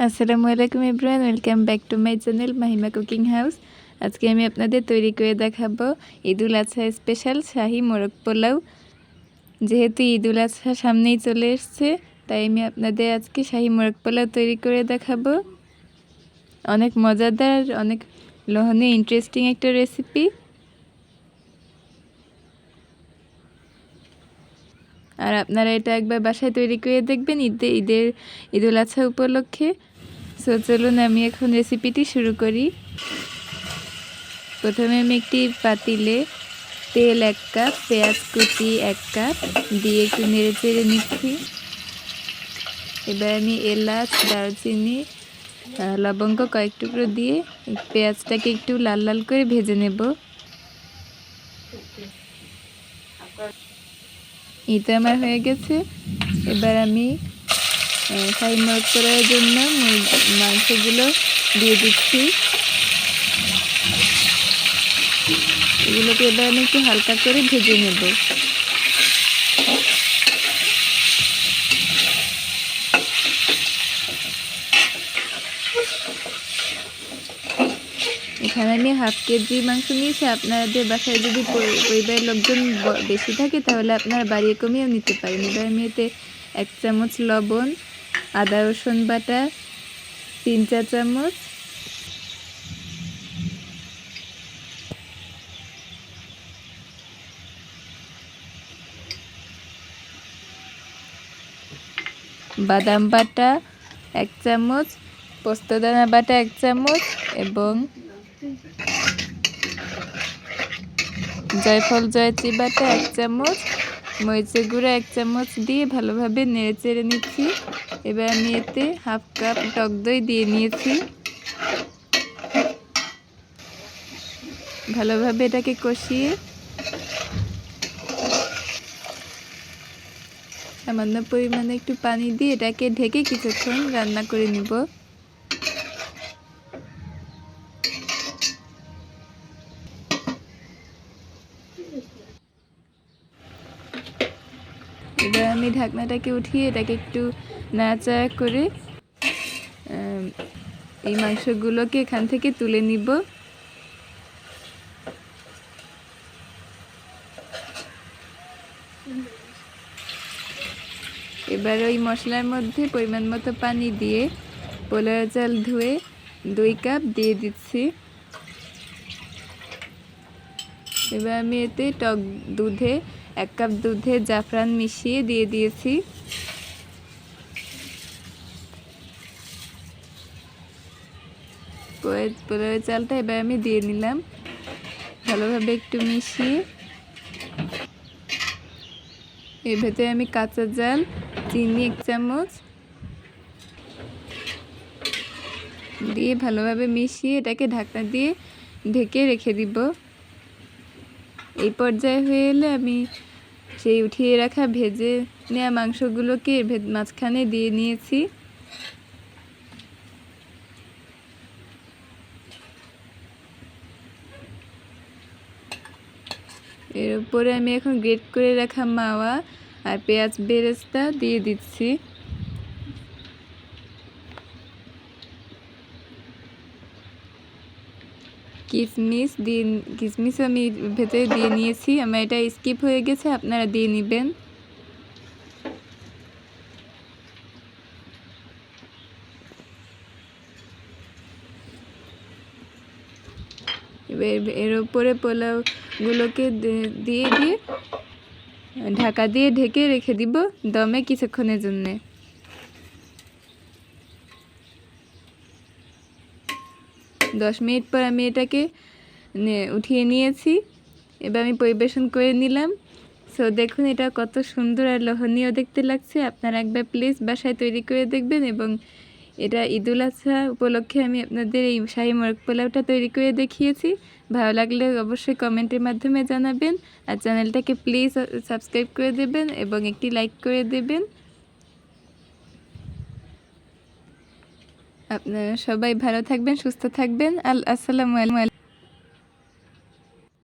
আসসালামু আলাইকুম everyone, welcome back to my channel Mahima cooking house. আজকে আমি আপনাদের তৈরি করে দেখাবো ঈদুল আজহা স্পেশাল শাহি মোরগ পোলাও। যেহেতু ঈদুল আজহা সামনেই চলে এসছে, তাই আমি আপনাদের আজকে শাহি মোরগ পোলাও তৈরি করে দেখাবো। অনেক মজাদার, অনেক লোভনীয়, ইন্টারেস্টিং একটা রেসিপি। আর আপনারা এটা একবার বাসায় তৈরি করে দেখবেন ঈদুল আজহা উপলক্ষে। সো চলুন আমি এখন রেসিপিটি শুরু করি। প্রথমে আমি একটি পাতিলে তেল 1 কাপ, পেঁয়াজ কুচি 1 কাপ দিয়ে একটু নেড়ে চেড়ে নিচ্ছি। এবার আমি এলাচ, দারচিনি, লবঙ্গ কয়েক টুকরো দিয়ে পেঁয়াজটাকে একটু লাল লাল করে ভেজে নেব। এই তো আমার হয়ে গেছে। এবার আমি শাহি মোরগ পোলাওয়ের জন্য মাংসগুলো দিয়ে দিচ্ছি। এগুলোকে এবার আমি একটু হালকা করে ভেজে নেব। এখানে আমি হাফ কেজি মাংস নিয়েছি। আপনাদের বাসায় যদি পরিবারের লোকজন বেশি থাকে তাহলে আপনারা বাড়িয়ে কমিয়েও নিতে পারেন। এবার আমি এতে 1 চামচ লবণ, আদা রসুন বাটা 3 চা চামচ, বাদাম বাটা 1 চামচ, পোস্তদানা বাটা 1 চামচ এবং জয়ফল জয়ত্রী বাটা 1 চামচ, মরিচের গুঁড়া 1 চামচ দিয়ে ভালোভাবে নেড়ে চেড়ে নিচ্ছি। এবার আমি এতে হাফ কাপ টক দই দিয়ে নিয়েছি। ভালোভাবে এটাকে কষিয়ে সামান্য পরিমাণে একটু পানি দিয়ে এটাকে ঢেকে কিছুক্ষণ রান্না করে নিব। এবার আমি ঢাকনাটাকে উঠিয়ে এটাকে একটু নাড়াচাড়া করে এই মাংসগুলোকে এখান থেকে তুলে নিব। এবার ওই মশলার মধ্যে পরিমাণ মতো পানি দিয়ে পোলাও চাল ধুয়ে 2 কাপ দিয়ে দিচ্ছি। এবার আমি এতে টক দুধে 1 কাপ দুধে জাফরান মিশিয়ে দিয়ে দিয়েছি। পোলাও চালটা এবার আমি দিয়ে নিলাম। ভালোভাবে একটু মিশিয়ে এর ভেতরে আমি কাঁচা জাল, চিনি 1 চামচ দিয়ে ভালোভাবে মিশিয়ে এটাকে ঢাকনা দিয়ে ঢেকে রেখে দিব। এই পর্যায়ে হয়ে এলে আমি সেই উঠিয়ে রাখা ভেজে নেওয়া মাংসগুলোকে মাঝখানে দিয়ে নিয়েছি। এর উপরে আমি এখন গ্রেট করে রাখা মাওয়া আর পেঁয়াজ বেরেস্তা দিয়ে দিচ্ছি। কিশমিশ আমি ভেতরে দিয়ে নিয়েছি। আমার এটা স্কিপ হয়ে গেছে, আপনারা দিয়ে নেবেন। এর উপরে পোলাওগুলোকে দিয়ে ঢাকা দিয়ে ঢেকে রেখে দিব দমে কিছুক্ষণের জন্য। 10 মিনিট পর আমি এটাকে উঠিয়ে নিয়েছি। এবার আমি পরিবেশন করে নিলাম। সো দেখুন এটা কত সুন্দর আর লোভনীয় দেখতে লাগছে। আপনারা একবার প্লিজ বাসায় তৈরি করে দেখবেন। এবং এটা ঈদুল আজহা উপলক্ষে আমি আপনাদের এই শাহি মোরগ পোলাওটা তৈরি করে দেখিয়েছি। ভালো লাগলে অবশ্যই কমেন্টের মাধ্যমে জানাবেন। আর চ্যানেলটাকে প্লিজ সাবস্ক্রাইব করে দেবেন এবং একটি লাইক করে দেবেন। আপনারা সবাই ভালো থাকবেন, সুস্থ থাকবেন। আসসালামু আলাইকুম।